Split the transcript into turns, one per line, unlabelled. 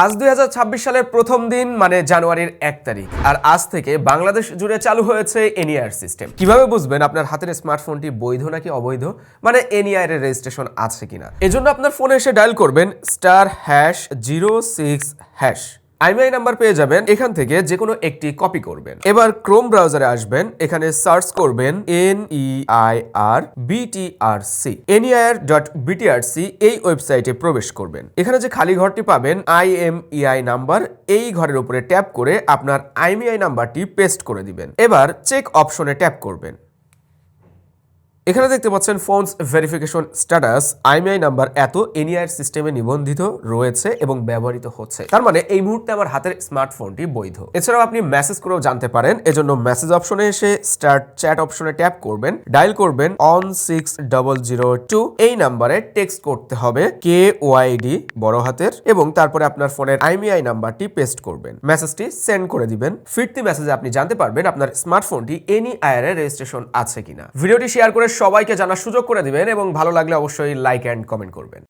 আজ 2026 সালের প্রথম দিন মানে জানুয়ারির 1 তারিখ আর আজ থেকে বাংলাদেশ জুড়ে চালু হয়েছে এনইআর সিস্টেম। কিভাবে বুঝবেন আপনার হাতের স্মার্টফোনটি বৈধ নাকি অবৈধ, মানে এনইআর এর রেজিস্ট্রেশন আছে কিনা? এজন্য আপনার ফোনে এসে ডায়াল করবেন *#06# আইএমইআই নাম্বার পেয়ে যাবেন। এখান থেকে যে কোনো একটি কপি করবেন। এবার ক্রোম ব্রাউজারে আসবেন, এখানে সার্চ করবেন NEIRBTRC এই ওয়েবসাইটে প্রবেশ করবেন। এখানে যে খালি ঘরটি পাবেন আইএমইআই নাম্বার, এই ঘরের উপরে ট্যাপ করে আপনার আইএমইআই নাম্বারটি পেস্ট করে দিবেন। এবার চেক অপশনে ট্যাপ করবেন। এখানে দেখতে পাচ্ছেন phones verification status, IMEI number এত এনইআর সিস্টেমে নিবন্ধিত রয়েছে এবং ব্যবহৃত হচ্ছে, তার মানে এই মুহূর্তে আমার হাতের স্মার্টফোনটি বৈধ। এছাড়াও আপনি মেসেজ করেও জানতে পারেন। এজন্য মেসেজ অপশনে এসে স্টার্ট চ্যাট অপশনে ট্যাপ করবেন, ডায়াল করবেন 16002 এই নাম্বারে টেক্সট করতে হবে KYD বড় হাতের এবং তারপরে আপনার ফোনের আইএমইআই নাম্বারটি পেস্ট করবেন। মেসেজটি সেন্ড করে দিবেন। ফিরতি মেসেজে আপনি জানতে পারবেন আপনার স্মার্টফোনটি এনইআর এর রেজিস্ট্রেশন আছে কিনা। ভিডিওটি শেয়ার করে সবাইকে জানার সুযোগ করে দিবেন এবং ভালো লাগলে অবশ্যই লাইক এন্ড কমেন্ট করবেন।